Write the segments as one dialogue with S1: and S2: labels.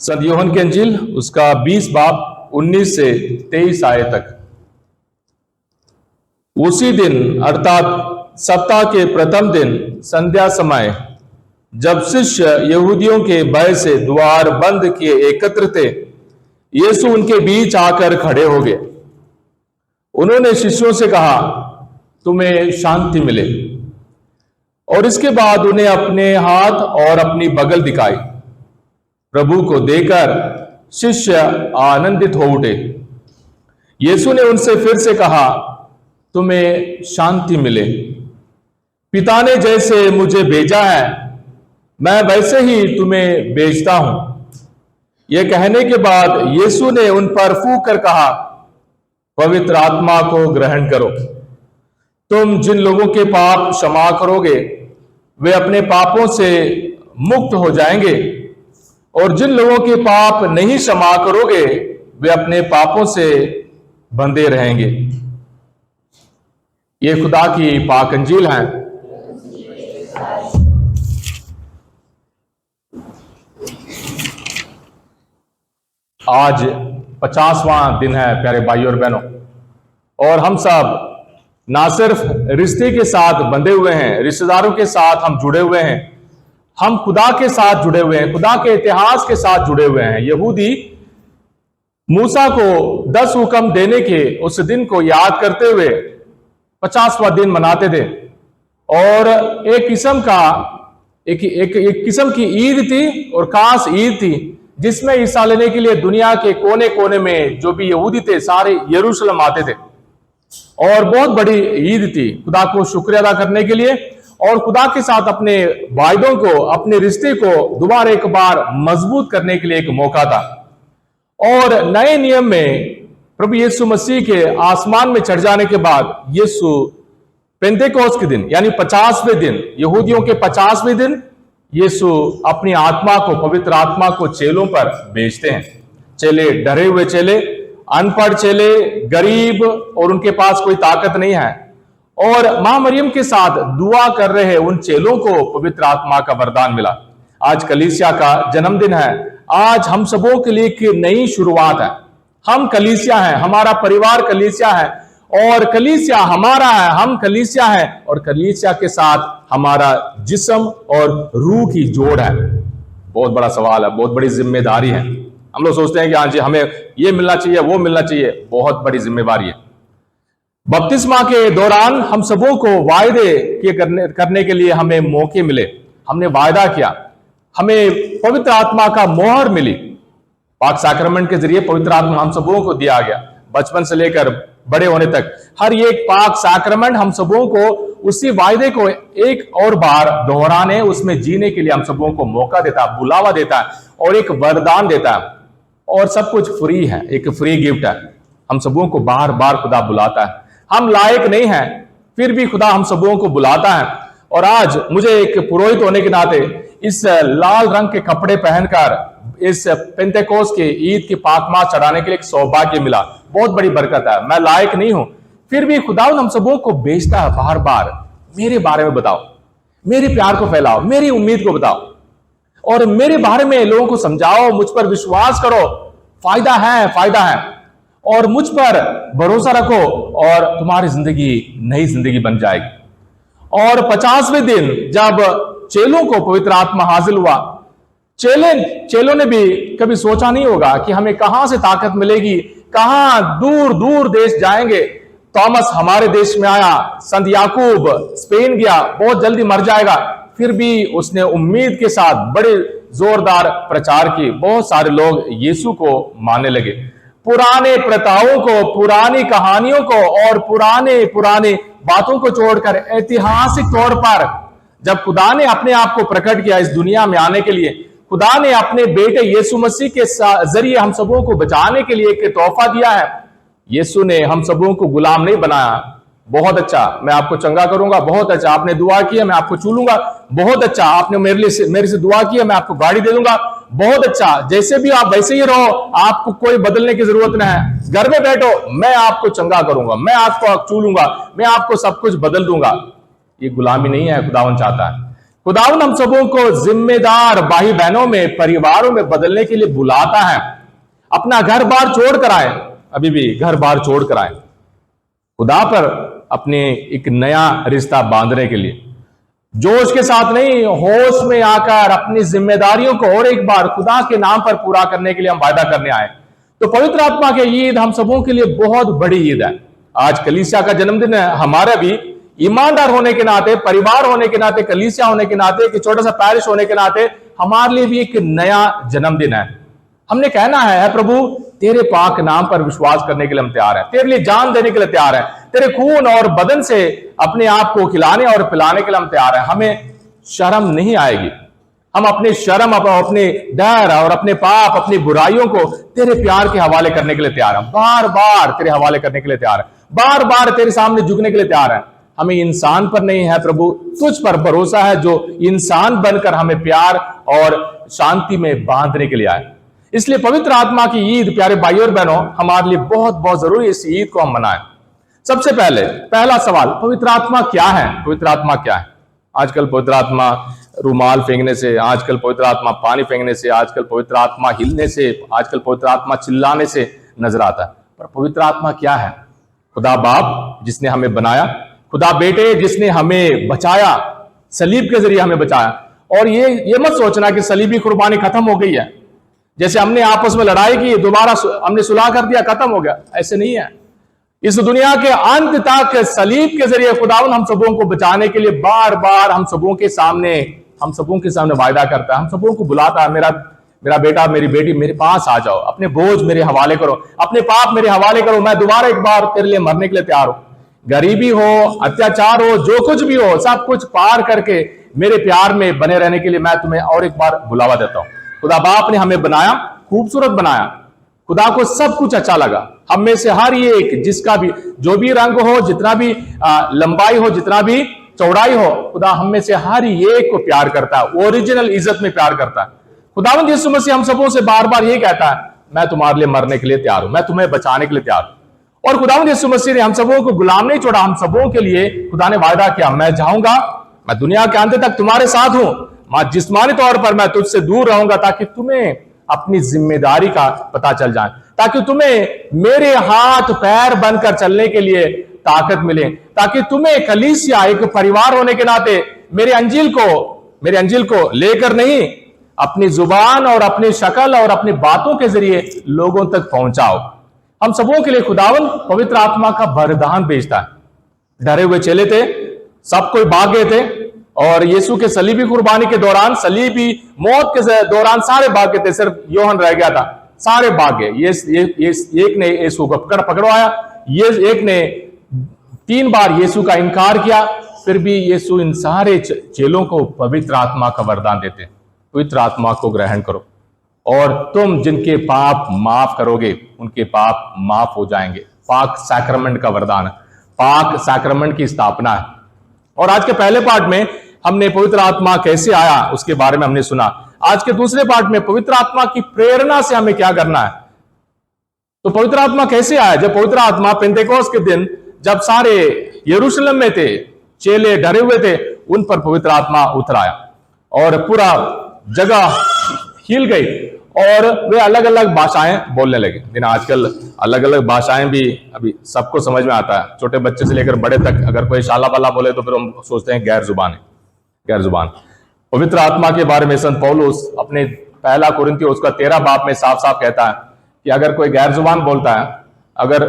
S1: संत यूहन्ना की अंजील उसका 20 बाब 19 से 23 आयत तक। उसी दिन अर्थात सप्ताह के प्रथम दिन संध्या समय जब शिष्य यहूदियों के भय से द्वार बंद किए एकत्र थे, यीशु उनके बीच आकर खड़े हो गए। उन्होंने शिष्यों से कहा, तुम्हें शांति मिले। और इसके बाद उन्हें अपने हाथ और अपनी बगल दिखाई। प्रभु को देखकर शिष्य आनंदित हो उठे। यीशु ने उनसे फिर से कहा, तुम्हें शांति मिले। पिता ने जैसे मुझे भेजा है, मैं वैसे ही तुम्हें भेजता हूं। यह कहने के बाद यीशु ने उन पर फूंक कर कहा, पवित्र आत्मा को ग्रहण करो। तुम जिन लोगों के पाप क्षमा करोगे वे अपने पापों से मुक्त हो जाएंगे, और जिन लोगों के पाप नहीं क्षमा करोगे वे अपने पापों से बंधे रहेंगे। ये खुदा की पाक अंजील है। आज 50वां दिन है प्यारे भाइयों और बहनों, और हम सब ना सिर्फ रिश्ते के साथ बंधे हुए हैं, रिश्तेदारों के साथ हम जुड़े हुए हैं, हम खुदा के साथ जुड़े हुए हैं, खुदा के इतिहास के साथ जुड़े हुए हैं। यहूदी मूसा को 10 हुक्म देने के उस दिन को याद करते हुए 50वां दिन मनाते थे, और एक किस्म की ईद थी और खास ईद थी जिसमें हिस्सा लेने के लिए दुनिया के कोने कोने में जो भी यहूदी थे सारे यरूशलेम आते थे, और बहुत बड़ी ईद थी खुदा को शुक्रिया अदा करने के लिए, और खुदा के साथ अपने वायदों को, अपने रिश्ते को दोबारा एक बार मजबूत करने के लिए एक मौका था। और नए नियम में प्रभु यीशु मसीह के आसमान में चढ़ जाने के बाद यीशु पेंतेकोस्त के दिन यानी 50वें दिन, यहूदियों के 50वें दिन यीशु अपनी आत्मा को, पवित्र आत्मा को चेलों पर भेजते हैं। चेले, डरे हुए चेले, अनपढ़ चेले, गरीब और उनके पास कोई ताकत नहीं है, और मां मरियम के साथ दुआ कर रहे उन चेलों को पवित्र आत्मा का वरदान मिला। आज कलीसिया का जन्मदिन है। आज हम सबों के लिए एक नई शुरुआत है। हम कलीसिया हैं, हमारा परिवार कलीसिया है, और कलीसिया हमारा है, हम कलीसिया है, और कलीसिया के साथ हमारा जिस्म और रूह की जोड़ है। बहुत बड़ा सवाल है, बहुत बड़ी जिम्मेदारी है। हम लोग सोचते हैं कि हाँ जी हमें ये मिलना चाहिए, वो मिलना चाहिए। बहुत बड़ी जिम्मेदारी है। बपतिस्मा के दौरान हम सबों को वायदे करने के लिए हमें मौके मिले। हमने वायदा किया, हमें पवित्र आत्मा का मोहर मिली। पाक साक्रमेंट के जरिए पवित्र आत्मा हम सबों को दिया गया। बचपन से लेकर बड़े होने तक हर एक पाक साक्रमेंट हम सबों को उसी वायदे को एक और बार दोहराने, उसमें जीने के लिए हम सबों को मौका देता, बुलावा देता है, और एक वरदान देता है। और सब कुछ फ्री है, एक फ्री गिफ्ट है। हम सबों को बार बार खुदा बुलाता है। हम लायक नहीं हैं, फिर भी खुदा हम सबों को बुलाता है। और आज मुझे एक पुरोहित होने के नाते इस लाल रंग के कपड़े पहनकर इस पेंतेकोस्त के ईद की पाकमास चढ़ाने के लिए एक सौभाग्य मिला। बहुत बड़ी बरकत है। मैं लायक नहीं हूं, फिर भी खुदा हम सबों को भेजता है बार बार, मेरे बारे में बताओ, मेरे प्यार को फैलाओ, मेरी उम्मीद को बताओ, और मेरे बारे में लोगों को समझाओ, मुझ पर विश्वास करो, फायदा है, फायदा है, और मुझ पर भरोसा रखो और तुम्हारी जिंदगी नई जिंदगी बन जाएगी। और 50वें दिन जब चेलों को पवित्र आत्मा हासिल हुआ, चेलों ने भी कभी सोचा नहीं होगा कि हमें कहां से ताकत मिलेगी, कहां दूर दूर देश जाएंगे। थॉमस हमारे देश में आया, संत याकूब स्पेन गया, बहुत जल्दी मर जाएगा, फिर भी उसने उम्मीद के साथ बड़े जोरदार प्रचार की। बहुत सारे लोग यीशु को मानने लगे। पुराने प्रथाओं को, पुरानी कहानियों को और पुराने बातों को छोड़कर ऐतिहासिक तौर पर जब खुदा ने अपने आप को प्रकट किया इस दुनिया में आने के लिए, खुदा ने अपने बेटे यीशु मसीह के जरिए हम सबों को बचाने के लिए एक तोहफा दिया है। यीशु ने हम सबों को गुलाम नहीं बनाया। बहुत अच्छा, मैं आपको चंगा करूंगा, बहुत अच्छा, आपने दुआ किया मैं आपको छू लूंगा, बहुत अच्छा, आपने मेरे से दुआ किया मैं आपको गाड़ी दे दूंगा, बहुत अच्छा, जैसे भी आप वैसे ही रहो, आपको कोई बदलने की जरूरत नहीं है, घर में बैठो, मैं आपको चंगा करूंगा, मैं आपको छू लूंगा, मैं आपको सब कुछ बदल दूंगा। ये गुलामी नहीं है खुदावन चाहता है। खुदावन हम सबों को जिम्मेदार भाई बहनों में, परिवारों में बदलने के लिए बुलाता है। अपना घर बार छोड़ कर आए, अभी भी घर बार छोड़ कर आए खुदा पर अपने एक नया रिश्ता बांधने के लिए। जोश के साथ नहीं, होश में आकर अपनी जिम्मेदारियों को और एक बार खुदा के नाम पर पूरा करने के लिए हम वायदा करने आए। तो पवित्र आत्मा के ईद हम सबों के लिए बहुत बड़ी ईद है। आज कलीसिया का जन्मदिन है। हमारा भी ईमानदार होने के नाते, परिवार होने के नाते, कलीसिया होने के नाते, एक छोटा सा पैरिश होने के नाते हमारे लिए भी एक नया जन्मदिन है। हमने कहना है प्रभु तेरे पाक नाम पर विश्वास करने के लिए हम तैयार हैं, तेरे लिए जान देने के लिए तैयार हैं, तेरे खून और बदन से अपने आप को खिलाने और पिलाने के लिए हम तैयार हैं। हमें शर्म नहीं आएगी। हम अपने शर्म, अपने डर और अपने पाप, अपनी बुराइयों को तेरे प्यार के हवाले करने के लिए तैयार हैं। बार बार तेरे हवाले करने के लिए तैयार हैं, बार बार तेरे सामने झुकने के लिए तैयार हैं। हमें इंसान पर नहीं है प्रभु, तुझ पर भरोसा है जो इंसान बनकर हमें प्यार और शांति में बांधने के लिए आए। इसलिए पवित्र आत्मा की ईद प्यारे भाइयों और बहनों हमारे लिए बहुत बहुत जरूरी है। इस ईद को हम मनाएं। सबसे पहले पहला सवाल, पवित्र आत्मा क्या है? पवित्र आत्मा क्या है? आजकल पवित्र आत्मा रुमाल फेंकने से, आजकल पवित्र आत्मा पानी फेंकने से, आजकल पवित्र आत्मा हिलने से, आजकल पवित्र आत्मा चिल्लाने से नजर आता है। पर पवित्र आत्मा क्या है? खुदा बाप जिसने हमें बनाया, खुदा बेटे जिसने हमें बचाया, सलीब के जरिए हमें बचाया। और ये मत सोचना कि सलीबी कुर्बानी खत्म हो गई है, जैसे हमने आपस में लड़ाई की दोबारा हमने सुलह कर दिया, खत्म हो गया। ऐसे नहीं है। इस दुनिया के अंत तक सलीब के जरिए खुदावन हम सबों को बचाने के लिए बार बार हम सबों के सामने वायदा करता है। हम सबों को बुलाता है, मेरा बेटा, मेरी बेटी, मेरे पास आ जाओ, अपने बोझ मेरे हवाले करो, अपने पाप मेरे हवाले करो, मैं दोबारा एक बार तेरे लिए मरने के लिए तैयार हूं। गरीबी हो, अत्याचार हो, जो कुछ भी हो, सब कुछ पार करके मेरे प्यार में बने रहने के लिए मैं तुम्हें और एक बार बुलावा देता हूं। खुदा बाप ने हमें बनाया, खूबसूरत बनाया, खुदा को सब कुछ अच्छा लगा। हम में से हर एक जिसका भी जो भी रंग हो, जितना भी लंबाई हो, जितना भी चौड़ाई हो, खुदा हम में से हर एक को प्यार करता है, ओरिजिनल इज्जत में प्यार करता है। खुदावंद यीशु मसीह हम सबों से बार बार ये कहता है, मैं तुम्हारे लिए मरने के लिए तैयार हूं, मैं तुम्हें बचाने के लिए तैयार हूं। और खुदावंद यीशु मसीह ने हम सबों को गुलाम नहीं छोड़ा। हम सबों के लिए खुदा ने वायदा किया, मैं जाऊंगा, मैं दुनिया के अंत तक तुम्हारे साथ हूं, जिस्मानी तौर पर मैं तुझसे दूर रहूंगा, ताकि तुम्हें अपनी जिम्मेदारी का पता चल जाए, ताकि तुम्हें मेरे हाथ पैर बनकर चलने के लिए ताकत मिले, ताकि तुम्हें कलीसिया एक परिवार होने के नाते मेरे अंजील को लेकर नहीं, अपनी जुबान और अपनी शक्ल और अपनी बातों के जरिए लोगों तक पहुंचाओ। हम सबों के लिए खुदावन पवित्र आत्मा का वरदान भेजता है। डरे हुए चेले थे, सब कोई भाग गए थे, और यीशु के सलीबी कुर्बानी के दौरान, सलीबी मौत के दौरान सारे भाग गए थे, सिर्फ योहन रह गया था, सारे भाग गए। ये एक ने यीशु को पकड़वाया, ये एक ने 3 बार यीशु का इनकार किया, फिर भी यीशु इन सारे चेलों को पवित्र आत्मा का वरदान देते, पवित्र आत्मा को ग्रहण करो और तुम जिनके पाप माफ करोगे उनके पाप माफ हो जाएंगे। पाक सैक्रमेंट का वरदान है, पाक सैक्रमेंट की स्थापना है। और आज के पहले पार्ट में हमने पवित्र आत्मा कैसे आया उसके बारे में हमने सुना। आज के दूसरे पार्ट में पवित्र आत्मा की प्रेरणा से हमें क्या करना है। तो पवित्र आत्मा कैसे आया? जब पवित्र आत्मा पेंतेकोस्त के दिन, जब सारे यरूशलेम में थे, चेले डरे हुए थे, उन पर पवित्र आत्मा उतर आया और पूरा जगह हिल गई और वे अलग अलग भाषाएं बोलने लगे। लेकिन आजकल अलग अलग भाषाएं भी अभी सबको समझ में आता है, छोटे बच्चे से लेकर बड़े तक। अगर कोई शाला वाला बोले तो फिर हम सोचते हैं गैर जुबान है, गैर जुबान। पवित्र आत्मा के बारे में संत पौलुस अपने पहला कुरिन्थियों उसका 13 बाब में साफ साफ कहता है कि अगर कोई गैर जुबान बोलता है, अगर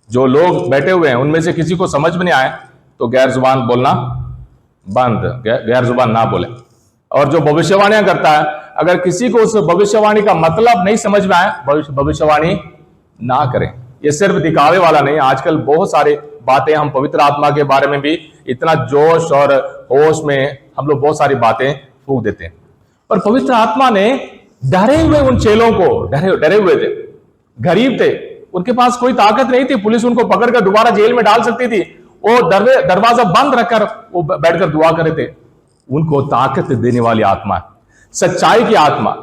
S1: जो लोग बैठे हुए हैं उनमें से किसी को समझ में नहीं आए तो गैर जुबान बोलना बंद, गैर जुबान ना बोले। और जो भविष्यवाणियां करता है, अगर किसी को उस भविष्यवाणी का मतलब नहीं समझ में आए, भविष्यवाणी ना करें। ये सिर्फ दिखावे वाला नहीं, आजकल बहुत सारे बातें हम पवित्र आत्मा के बारे में भी इतना जोश और होश में हम लोग बहुत सारी बातें फूंक देते हैं। पर पवित्र आत्मा ने डरे हुए उन चेलों को, डरे हुए थे, गरीब थे, उनके पास कोई ताकत नहीं थी, पुलिस उनको पकड़कर दोबारा जेल में डाल सकती थी, वो दरवाजा बंद रखकर वो बैठकर दुआ करे थे। उनको ताकत देने वाली आत्मा है, सच्चाई की आत्मा।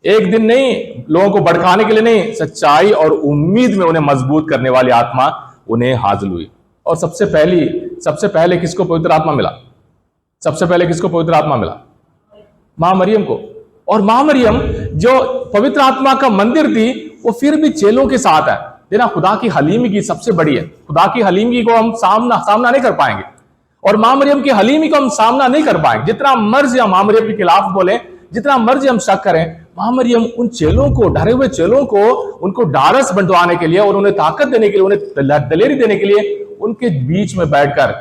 S1: एक दिन नहीं, लोगों को भड़काने के लिए नहीं, सच्चाई और उम्मीद में उन्हें मजबूत करने वाली आत्मा उन्हें हासिल हुई। और सबसे पहले किसको पवित्र आत्मा मिला? सबसे पहले किसको पवित्र आत्मा मिला? मां मरियम को। और मां मरियम जो पवित्र आत्मा का मंदिर थी, वो फिर भी चेलों के साथ है। देखना, खुदा की हलीमी की सबसे बड़ी है। खुदा की हलीमी को हम सामना नहीं कर पाएंगे, और मां मरियम की हलीमी को हम सामना नहीं कर पाएंगे। जितना मर्जी हम मां मरियम के खिलाफ बोले, जितना मर्जी हम शक करें, मां मरियम उन चेलों को, डरे हुए चेलों को, उनको ढारस बंटवाने के लिए और उन्हें ताकत देने के लिए, उन्हें दलेरी देने के लिए उनके बीच में बैठकर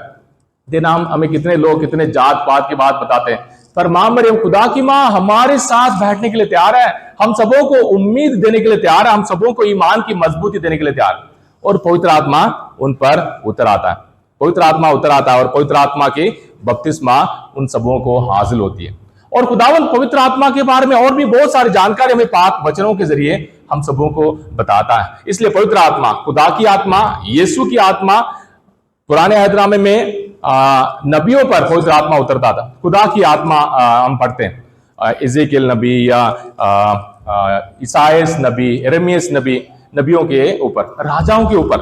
S1: देना। हमें कितने लोग कितने जात पात की बात बताते हैं, पर मां मरियम, खुदा की मां, हमारे साथ बैठने के लिए तैयार है। हम सबों को उम्मीद देने के लिए तैयार है, हम सबों को ईमान की मजबूती देने के लिए तैयार है। और पवित्र आत्मा उन पर उतर आता है, पवित्र आत्मा उतर आता है, और पवित्र आत्मा की बपतिस्मा उन सबों को हासिल होती है। और खुदावन पवित्र आत्मा के बारे में और भी बहुत सारी जानकारी हमें पाक वचनों के जरिए हम सबों को बताता है। इसलिए पवित्र आत्मा, खुदा की आत्मा, यीशु की आत्मा, पुराने अहदनामे में नबियों पर पवित्र आत्मा उतरता था। खुदा की आत्मा हम पढ़ते हैं इज़ेकिएल नबी या ईसायास नबी, यिर्मयाह नबी, नबियों के ऊपर, राजाओं के ऊपर।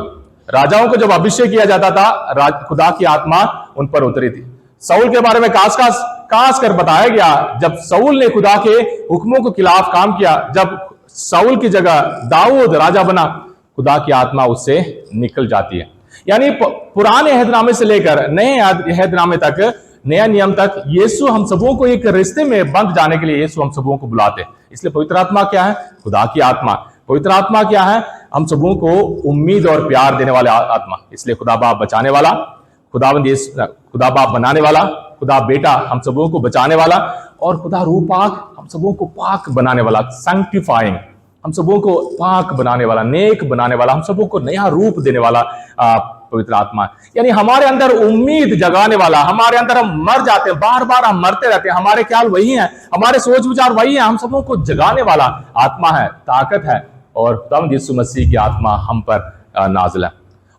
S1: राजाओं को जब अभिषेक किया जाता था, खुदा की आत्मा उन पर उतरी थी। साउल के बारे में खास कर बताया गया, जब साउल ने खुदा के हुक्मों के खिलाफ काम किया, जब साउल की जगह दाऊद राजा बना, खुदा की आत्मा उससे निकल जाती है। यानी पुराने अहदनामे से लेकर नए अहदनामे तक, नया नियम तक, यीशु हम सबों को एक रिश्ते में बंध जाने के लिए यीशु हम सबों को बुलाते हैं। इसलिए पवित्र आत्मा क्या है? खुदा की आत्मा। पवित्र आत्मा क्या है? हम सबों को उम्मीद और प्यार देने वाले आत्मा। इसलिए खुदा बाप बचाने वाला, खुदा बाप बनाने वाला, खुदा बेटा हम सबों को बचाने वाला, और खुदा रूह पाक हम सबों को पाक बनाने वाला, सैंक्टिफाइंग, हम सबों को पाक बनाने वाला, नेक बनाने वाला, हम सबों को नया रूप देने वाला पवित्र आत्मा। यानी हमारे अंदर उम्मीद जगाने वाला। हमारे अंदर हम मर जाते हैं, बार बार हम मरते रहते हैं, हमारे ख्याल वही हैं, हमारे सोच विचार वही हैं, हम सबों को जगाने वाला आत्मा है, ताकत है। और तब यीशु मसीह की आत्मा हम पर नाजिल है।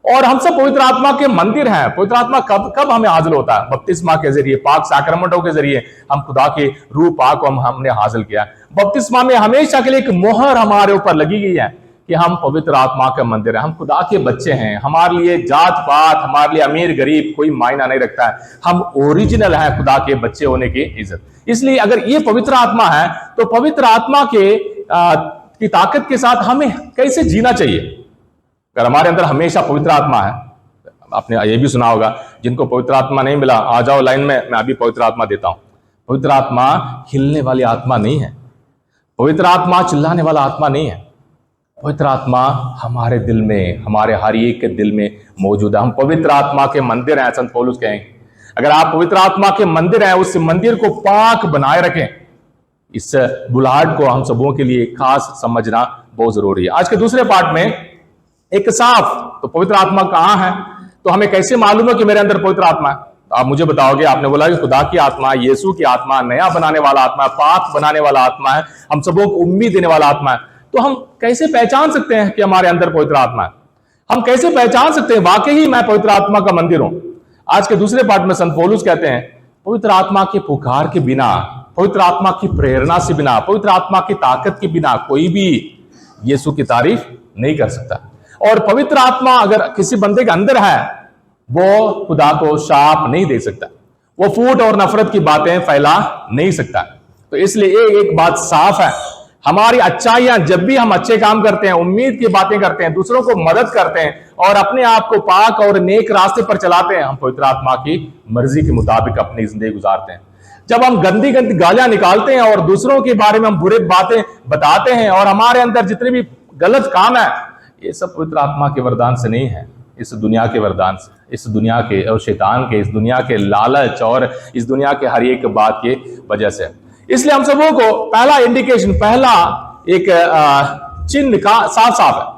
S1: और हम सब पवित्र आत्मा के मंदिर हैं। पवित्र आत्मा कब हमें हासिल होता है? बपतिस्मा के जरिए, पाक साक्रमेंटों के जरिए हम खुदा के रूह पाक को हमने हासिल किया। बपतिस्मा में हमेशा के लिए एक मोहर हमारे ऊपर लगी गई है कि हम पवित्र आत्मा का मंदिर है, हम खुदा के बच्चे हैं। हमारे लिए जात पात, हमारे लिए अमीर गरीब कोई मायना नहीं रखता है, हम ओरिजिनल हैं खुदा के बच्चे होने की इज्जत। इसलिए अगर ये पवित्र आत्मा है, तो पवित्र आत्मा की ताकत के साथ हमें कैसे जीना चाहिए? अगर हमारे अंदर हमेशा पवित्र आत्मा है, आपने ये भी सुना होगा, जिनको पवित्र आत्मा नहीं मिला आ जाओ लाइन में, मैं अभी पवित्र आत्मा देता हूं। पवित्र आत्मा हिलने वाली आत्मा नहीं है, पवित्र आत्मा चिल्लाने वाला आत्मा नहीं है। पवित्र आत्मा हमारे दिल में, हमारे हर एक के दिल में मौजूद है। हम पवित्र आत्मा के मंदिर हैं, संत पौलुस कहेंगे। अगर आप पवित्र आत्मा के मंदिर हैं, उस मंदिर को पाक बनाए रखें। इस बुलाहट को हम सबों के लिए खास समझना बहुत जरूरी है। आज के दूसरे पार्ट में एक साफ, तो पवित्र आत्मा कहां है, तो हमें कैसे मालूम है कि मेरे अंदर पवित्र आत्मा है? आप मुझे बताओगे, आपने बोला कि खुदा की आत्मा, यीशु की आत्मा, नया बनाने वाला आत्मा है, पाक बनाने वाला आत्मा है, हम सबों को उम्मीद देने वाला आत्मा है। तो हम कैसे पहचान सकते हैं कि हमारे अंदर पवित्र आत्मा है? हम कैसे पहचान सकते हैं वाकई ही मैं पवित्र आत्मा का मंदिर हूं? आज के दूसरे पार्ट में संत पौलुस कहते हैं, पवित्र आत्मा के पुकार के बिना, पवित्र आत्मा की प्रेरणा से बिना, पवित्र आत्मा की ताकत के बिना कोई भी यीशु की तारीफ नहीं कर सकता। और पवित्र आत्मा अगर किसी बंदे के अंदर है, वो खुदा को शाप नहीं दे सकता, वो फूट और नफरत की बातें फैला नहीं सकता। तो इसलिए एक बात साफ है, हमारी अच्छाइयां, जब भी हम अच्छे काम करते हैं, उम्मीद की बातें करते हैं, दूसरों को मदद करते हैं और अपने आप को पाक और नेक रास्ते पर चलाते हैं, हम पवित्र आत्मा की मर्जी के मुताबिक अपनी जिंदगी गुजारते हैं। जब हम गंदी गंदी गालियां निकालते हैं और दूसरों के बारे में हम बुरे बातें बताते हैं और हमारे अंदर जितने भी गलत काम है, ये सब पवित्र आत्मा के वरदान से नहीं है, इस दुनिया के वरदान से, इस दुनिया के और शैतान के, इस दुनिया के लालच और इस दुनिया के हर एक बात के वजह से। इसलिए हम सबों को पहला इंडिकेशन, पहला एक चिन्ह का साफ साफ है।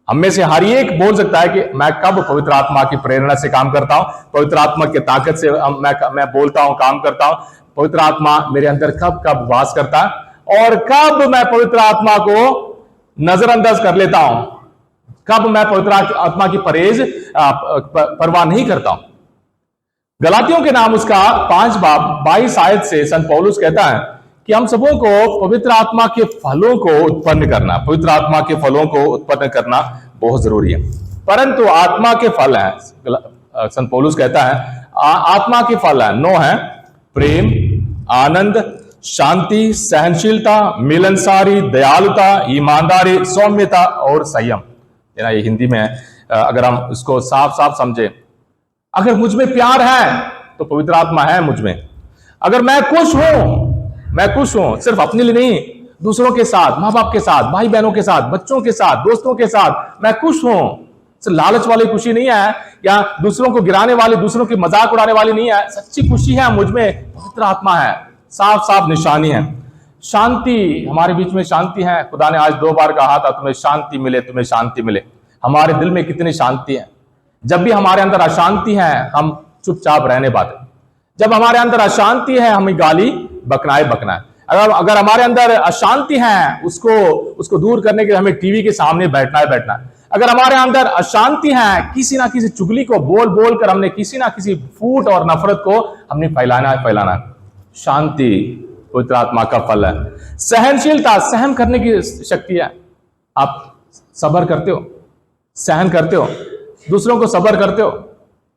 S1: हम में से हर एक बोल सकता है कि मैं कब पवित्र आत्मा की प्रेरणा से काम करता हूं, पवित्र आत्मा की ताकत से मैं बोलता हूं, काम करता हूं, पवित्र आत्मा मेरे अंदर कब कब वास करता है और कब मैं पवित्र आत्मा को नजरअंदाज कर लेता हूं, कब मैं पवित्र आत्मा की परवाह नहीं करता हूं। गलातियों के नाम उसका 5 बाब 22 आयत से संत पौलुस कहता है कि हम सबों को पवित्र आत्मा के फलों को उत्पन्न करना, पवित्र आत्मा के फलों को उत्पन्न करना बहुत जरूरी है। परंतु आत्मा के फल हैं, संत पौलुस कहता है आत्मा के फल हैं, 9 है, प्रेम, आनंद, शांति, सहनशीलता, मिलनसारी, दयालुता, ईमानदारी, सौम्यता और संयम। ये हिंदी में है। अगर हम इसको साफ साफ समझे, अगर मुझ में प्यार है तो पवित्र आत्मा है मुझ में। अगर मैं खुश हूं सिर्फ अपने लिए नहीं, दूसरों के साथ, माँ बाप के साथ, भाई बहनों के साथ, बच्चों के साथ, दोस्तों के साथ मैं खुश हूं, सिर्फ लालच वाली खुशी नहीं है या दूसरों को गिराने वाली, दूसरों की मजाक उड़ाने वाली नहीं है, सच्ची खुशी है मुझ में, पवित्र आत्मा है। साफ साफ निशानी है। शांति, हमारे बीच में शांति है। खुदा ने आज 2 बार कहा था तुम्हें शांति मिले, तुम्हें शांति मिले। हमारे दिल में कितनी शांति है। जब भी हमारे अंदर अशांति है हम चुपचाप रहने पाते। जब हमारे अंदर अशांति है हमें गाली बकना है। अगर हमारे अंदर अशांति है उसको दूर करने के लिए हमें टीवी के सामने बैठना है। अगर हमारे अंदर अशांति है, किसी ना किसी चुगली को बोल कर हमने किसी ना किसी फूट और नफरत को हमने फैलाना है। शांति पवित्र आत्मा का फल है। सहनशीलता, सहन करने की शक्ति है। आप सब्र करते हो, सहन करते हो, दूसरों को सब्र करते हो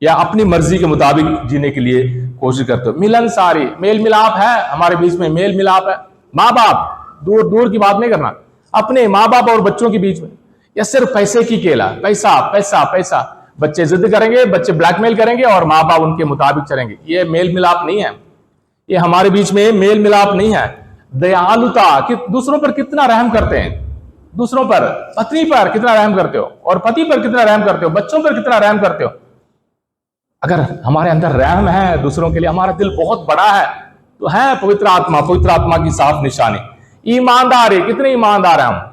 S1: या अपनी मर्जी के मुताबिक जीने के लिए कोशिश करते हो। मिलनसारी, मेल मिलाप है हमारे बीच में, मेल मिलाप है। माँ बाप, दूर की बात नहीं करना, अपने माँ बाप और बच्चों के बीच में। या सिर्फ पैसे की केला, पैसा। बच्चे जिद करेंगे, बच्चे ब्लैकमेल करेंगे और माँ बाप उनके मुताबिक चलेंगे। ये मेल मिलाप नहीं है, ये हमारे बीच में मेल मिलाप नहीं है। दयालुता, कि दूसरों पर कितना रहम करते हैं, दूसरों पर, पत्नी पर कितना रहम करते हो और पति पर कितना रहम करते हो, बच्चों पर कितना रहम करते हो। अगर हमारे अंदर रहम है दूसरों के लिए, हमारा दिल बहुत बड़ा है, तो है पवित्र आत्मा की साफ निशानी। ईमानदार है, कितने ईमानदार हैं हम।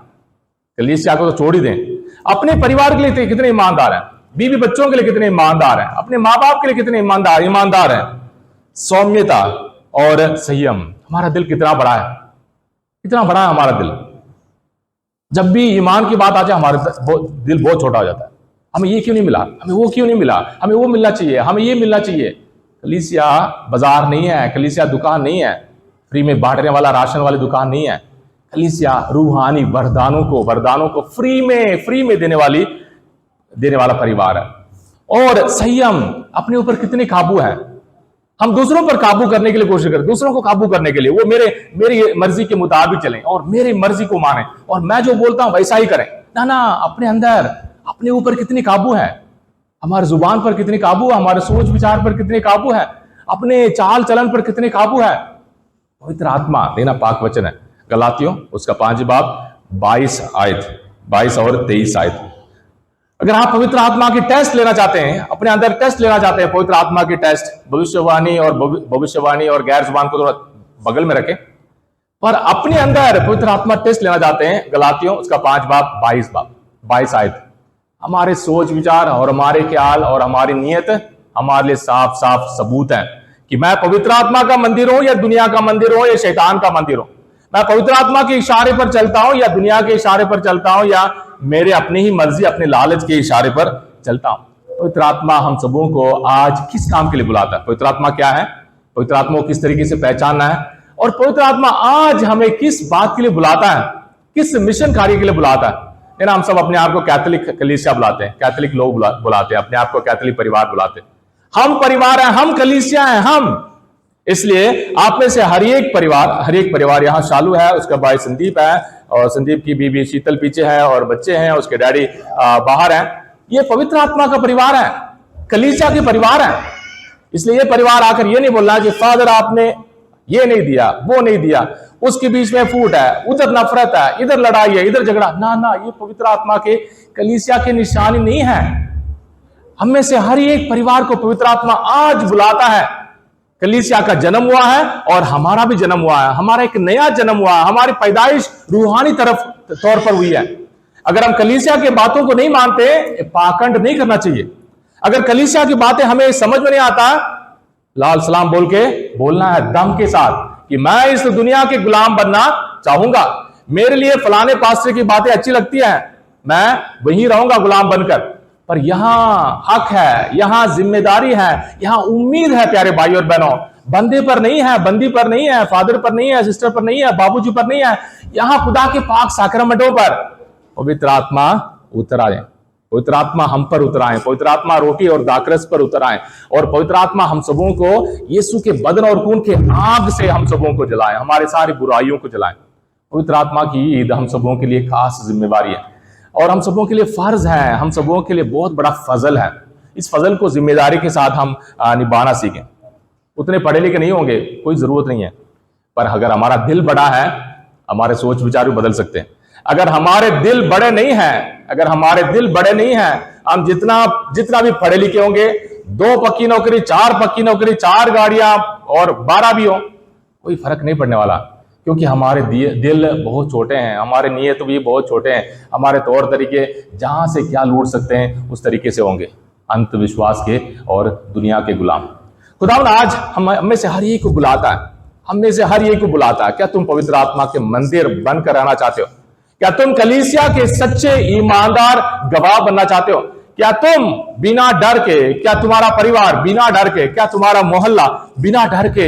S1: कलीसिया को तो छोड़ ही दें, अपने परिवार के लिए कितने ईमानदार हैं, बीवी बच्चों के लिए कितने ईमानदार हैं, अपने माँ बाप के लिए कितने ईमानदार हैं। सौम्यता और संयम, हमारा दिल कितना बड़ा है हमारा दिल। जब भी ईमान की बात आ जाए हमारा दिल बहुत छोटा हो जाता है। हमें ये क्यों नहीं मिला, हमें वो क्यों नहीं मिला, हमें वो मिलना चाहिए, हमें ये मिलना चाहिए। कलीसिया बाजार नहीं है, कलीसिया दुकान नहीं है, फ्री में बांटने वाला राशन वाली दुकान नहीं है। कलीसिया रूहानी वरदानों को फ्री में देने वाला परिवार है। और संयम, अपने ऊपर कितने काबू है। हम दूसरों पर काबू करने के लिए कोशिश करें, दूसरों को काबू करने के लिए वो मेरी मर्जी के मुताबिक चलें और मेरी मर्जी को माने और मैं जो बोलता हूं वैसा ही करें। ना, अपने ऊपर कितनी काबू है, हमारे जुबान पर कितनी काबू है, हमारे सोच विचार पर कितने काबू है, अपने चाल चलन पर कितने काबू है। पवित्र आत्मा देना पाक वचन है। गलातियों उसका 5 बाब 22 और 23 आयत। अगर आप पवित्र आत्मा की टेस्ट लेना चाहते हैं, अपने अंदर टेस्ट लेना चाहते हैं, पवित्र आत्मा की टेस्ट, भविष्यवाणी और गैर जुबान को थोड़ा बगल में रखें, पर अपने अंदर पवित्र आत्मा टेस्ट लेना चाहते हैं, गलातियों उसका 5 बाब 22 आयत। हमारे सोच विचार और हमारे ख्याल और हमारी नीयत हमारे लिए साफ साफ सबूत है कि मैं पवित्र आत्मा का मंदिर हूं या दुनिया का मंदिर हूं या शैतान का मंदिर हूं। मैं पवित्र आत्मा के इशारे पर चलता हूं या दुनिया के इशारे पर चलता हूं या मेरे अपनी ही मर्जी, अपने लालच के इशारे पर चलता हूं। पवित्र आत्मा हम सबों को आज किस काम के लिए बुलाता है? पवित्र आत्मा क्या है, पवित्र आत्मा को किस तरीके से पहचानना है और पवित्र आत्मा आज हमें किस बात के लिए बुलाता है, किस मिशन कार्य के लिए बुलाता है। हम सब अपने आप को कैथोलिक कलीसिया बुलाते हैं, कैथोलिक लोग बुलाते हैं, अपने आप को कैथोलिक परिवार बुलाते हैं। हम परिवार हैं, हम कलीसिया हैं, हम। इसलिए आप में से हर एक परिवार यहाँ शालू है, उसका भाई संदीप है और संदीप की बीवी शीतल पीछे है और बच्चे हैं, उसके डैडी बाहर हैं। ये पवित्र आत्मा का परिवार है, कलीसिया के परिवार है। इसलिए ये परिवार आकर ये नहीं बोलना कि फादर आपने ये नहीं दिया, वो नहीं दिया, उसके बीच में फूट है, उधर नफरत है, इधर लड़ाई है, इधर झगड़ा। ना, ये पवित्र आत्मा के कलीसिया की निशानी नहीं है। हम में से हर एक परिवार को पवित्र आत्मा आज बुलाता है। कलीसिया का जन्म हुआ है और हमारा भी जन्म हुआ है, हमारा एक नया जन्म हुआ है, हमारी पैदाइश रूहानी तौर पर हुई है। अगर हम कलीसिया की बातों को नहीं मानते, पाखंड नहीं करना चाहिए। अगर कलीसिया की बातें हमें समझ में नहीं आता, लाल सलाम बोल के बोलना है दम के साथ कि मैं इस दुनिया के गुलाम बनना चाहूंगा, मेरे लिए फलाने पास्टर की बातें अच्छी लगती हैं, मैं वहीं रहूंगा गुलाम बनकर। पर यहां हक है, यहां जिम्मेदारी है, यहां उम्मीद है प्यारे भाई और बहनों, बंदे पर नहीं है, बंदी पर नहीं है, फादर पर नहीं है, सिस्टर पर नहीं है, बाबूजी पर नहीं है, यहां खुदा के पाक साक्रमेंटों पर पवित्र आत्मा उतर आ जाए। पवित्र आत्मा हम पर उतर आए, पवित्र आत्मा रोटी और दाखरस पर उतर आए, और पवित्र आत्मा हम सबों को यीशु के बदन और खून के आग से हम सबों को जलाए, हमारे सारी बुराइयों को जलाए। पवित्र आत्मा की ईद हम सबों के लिए खास जिम्मेवारी है और हम सबों के लिए फर्ज है, हम सबों के लिए बहुत बड़ा फजल है। इस फजल को जिम्मेदारी के साथ हम निभाना सीखें। उतने पढ़े लिखे नहीं होंगे, कोई जरूरत नहीं है, पर अगर हमारा दिल बड़ा है, हमारे सोच विचार भी बदल सकते हैं। अगर हमारे दिल बड़े नहीं हैं, अगर हमारे दिल बड़े नहीं हैं, हम जितना भी पढ़े लिखे होंगे, 2 पक्की नौकरी, 4 पक्की नौकरी, 4 गाड़ियां और 12 भी हो, कोई फर्क नहीं पड़ने वाला, क्योंकि हमारे दिल बहुत छोटे हैं, हमारे नियत भी बहुत छोटे हैं, हमारे तौर तरीके जहां से क्या लूट सकते हैं उस तरीके से होंगे, अंधविश्वास के और दुनिया के गुलाम। खुदावंद आज हम में से हर एक को बुलाता है, हम में से हर एक को बुलाता है। क्या तुम पवित्र आत्मा के मंदिर बनकर रहना चाहते हो? क्या तुम कलीसिया के सच्चे ईमानदार गवाह बनना चाहते हो? क्या तुम बिना डर के, क्या तुम्हारा परिवार बिना डर के, क्या तुम्हारा मोहल्ला बिना डर के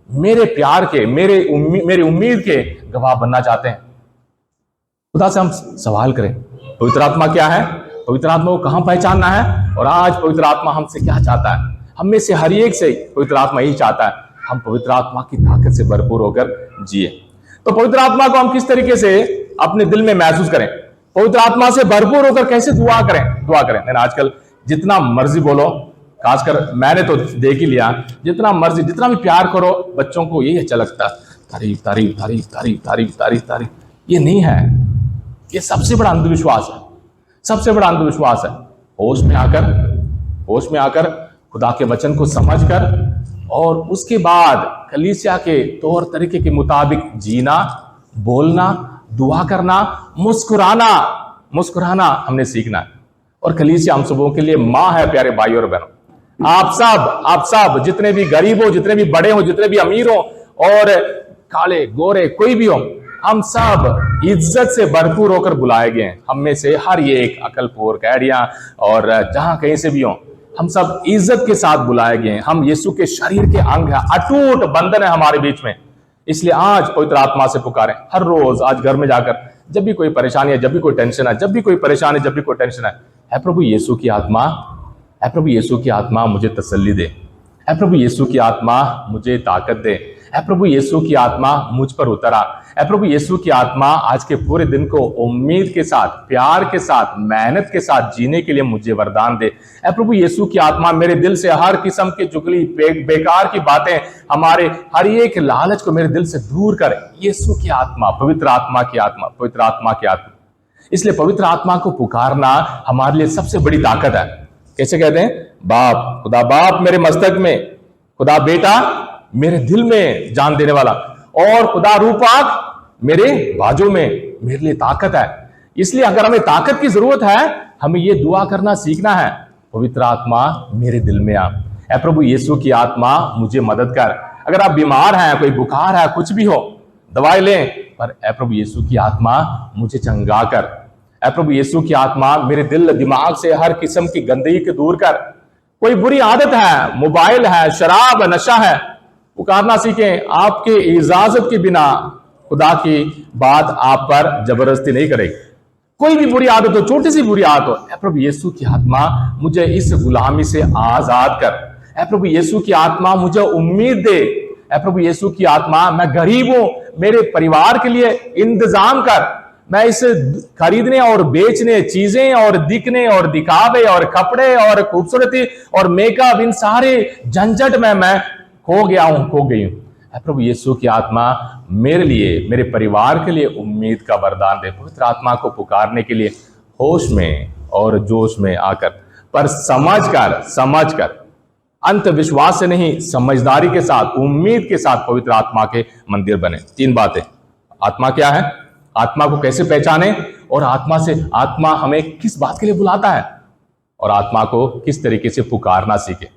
S1: मेरे प्यार के, मेरी उम्मीद के गवाह बनना चाहते हैं? खुदा से हम सवाल करें, पवित्र आत्मा क्या है, पवित्र आत्मा को कहां पहचानना है, और आज पवित्र आत्मा हमसे क्या चाहता है? हम में से हर एक से पवित्र आत्मा यही चाहता है, हम पवित्र आत्मा की ताकत से भरपूर होकर जिए। तो पवित्र आत्मा को हम किस तरीके से अपने दिल में महसूस करें? पवित्र आत्मा से भरपूर होकर कैसे दुआ करें? दुआ करें। आजकल जितना मर्जी बोलो, खासकर मैंने तो देख ही लिया, जितना मर्जी, जितना भी प्यार करो, बच्चों को यही अच्छा लगता है, तारीफ तारीफ तारीफ तारीफ तारीफ तारीफ तारीफ। ये नहीं है, ये सबसे बड़ा अंधविश्वास है, सबसे बड़ा अंधविश्वास है। होश में आकर खुदा के वचन को समझकर और उसके बाद कलीसिया के तौर तरीके के मुताबिक जीना, बोलना, दुआ करना, मुस्कुराना हमने सीखना है। और कलीसिया हम सबों के लिए मां है। प्यारे भाई और बहनों, आप सब जितने भी गरीब हो, जितने भी बड़े हो, जितने भी अमीर हो और काले गोरे कोई भी हो, हम सब इज्जत से भरपूर होकर बुलाए गए हैं। हम में से हर एक अकलपुर, कैडिया और जहां कहीं से भी हो, हम सब इज्जत के साथ बुलाए गए हैं। हम यीशु के शरीर के अंग हैं, अटूट बंधन है हमारे बीच में। इसलिए आज पवित्र आत्मा से पुकारें हर रोज। आज घर में जाकर जब भी कोई परेशानी है, जब भी कोई टेंशन है, जब भी कोई परेशानी, जब भी कोई टेंशन है प्रभु यीशु की आत्मा, है प्रभु यीशु की आत्मा मुझे तसल्ली दे, है प्रभु यीशु की आत्मा मुझे ताकत दे, है प्रभु यीशु की आत्मा मुझ पर उतरा, है प्रभु यीशु की आत्मा आज के पूरे दिन को उम्मीद के साथ, प्यार के साथ, मेहनत के साथ जीने के लिए मुझे वरदान दे। है प्रभु यीशु की आत्मा मेरे दिल से हर किस्म की चुगली, बेकार की बातें, हमारे हर एक लालच को मेरे दिल से दूर कर। यीशु की आत्मा, पवित्र आत्मा की आत्मा, पवित्र आत्मा की आत्मा। इसलिए पवित्र आत्मा को पुकारना हमारे लिए सबसे बड़ी ताकत है। कैसे कहते हैं? बाप, खुदा बाप मेरे मस्तक में, खुदा बेटा मेरे दिल में जान देने वाला, और खुदा रूपाक मेरे बाजू में, मेरे लिए ताकत है। इसलिए अगर हमें ताकत की जरूरत है, हमें ये दुआ करना सीखना है, पवित्र आत्मा मेरे दिल में आ, ऐ प्रभु यीशु की आत्मा मुझे मदद कर। अगर आप बीमार हैं, कोई बुखार है, कुछ भी हो, दवाई लें, पर ऐ प्रभु यीशु की आत्मा मुझे चंगा कर। ऐ प्रभु यीशु की आत्मा मेरे दिल दिमाग से हर किस्म की गंदगी को दूर कर। कोई बुरी आदत है, मोबाइल है, शराब है, नशा है, पुकारना सीखें। आपके इजाजत के बिना खुदा की बात आप पर जबरदस्ती नहीं करेगी। कोई भी बुरी आदत हो, छोटी सी बुरी आदत हो, ऐ प्रभु यीशु की आत्मा मुझे इस गुलामी से आजाद कर। ऐ प्रभु यीशु की आत्मा मुझे उम्मीद दे। ऐ प्रभु यीशु की आत्मा मैं गरीब हूं, मेरे परिवार के लिए इंतजाम कर। मैं इस खरीदने और बेचने, चीजें और दिखने और दिखावे और कपड़े और खूबसूरती और मेकअप, इन सारे झंझट में मैं खो गया हूं, खो गई हूं। प्रभु यीशु की आत्मा मेरे लिए, मेरे परिवार के लिए उम्मीद का वरदान दे। पवित्र आत्मा को पुकारने के लिए होश में और जोश में आकर, पर समझकर अंधविश्वास से नहीं, समझदारी के साथ, उम्मीद के साथ पवित्र आत्मा के मंदिर बने। 3 बातें। आत्मा क्या है, आत्मा को कैसे पहचाने, और आत्मा हमें किस बात के लिए बुलाता है, और आत्मा को किस तरीके से पुकारना सीखे।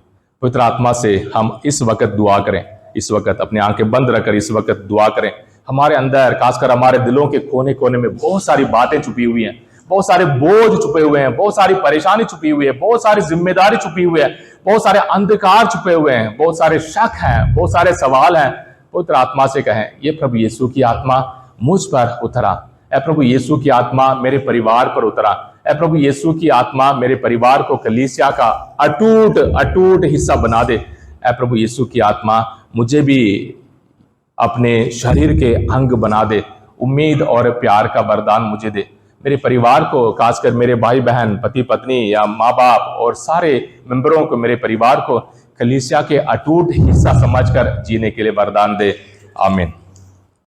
S1: पवित्र आत्मा से हम इस वक्त दुआ करें, इस वक्त अपनी आंखें बंद रखकर इस वक्त दुआ करें। हमारे अंदर, खासकर हमारे दिलों के कोने कोने में बहुत सारी बातें छुपी हुई हैं, बहुत सारे बोझ छुपे हुए हैं, बहुत सारी परेशानी छुपी हुई है, बहुत सारी जिम्मेदारी छुपी हुई है, बहुत सारे अंधकार छुपे हुए हैं, बहुत सारे शक हैं, बहुत सारे सवाल हैं। पवित्र आत्मा से कहें, ये प्रभु यीशु की आत्मा मुझ पर उतरा। ऐ प्रभु यीशु की आत्मा मेरे परिवार पर उतरा। ऐ प्रभु यीशु की आत्मा मेरे परिवार को कलीसिया का अटूट अटूट हिस्सा बना दे। ऐ प्रभु यीशु की आत्मा मुझे भी अपने शरीर के अंग बना दे। उम्मीद और प्यार का वरदान मुझे दे। मेरे परिवार को, खासकर मेरे भाई बहन, पति पत्नी या माँ बाप और सारे मेंबरों को, मेरे परिवार को कलीसिया के अटूट हिस्सा समझकर जीने के लिए वरदान दे। आमीन।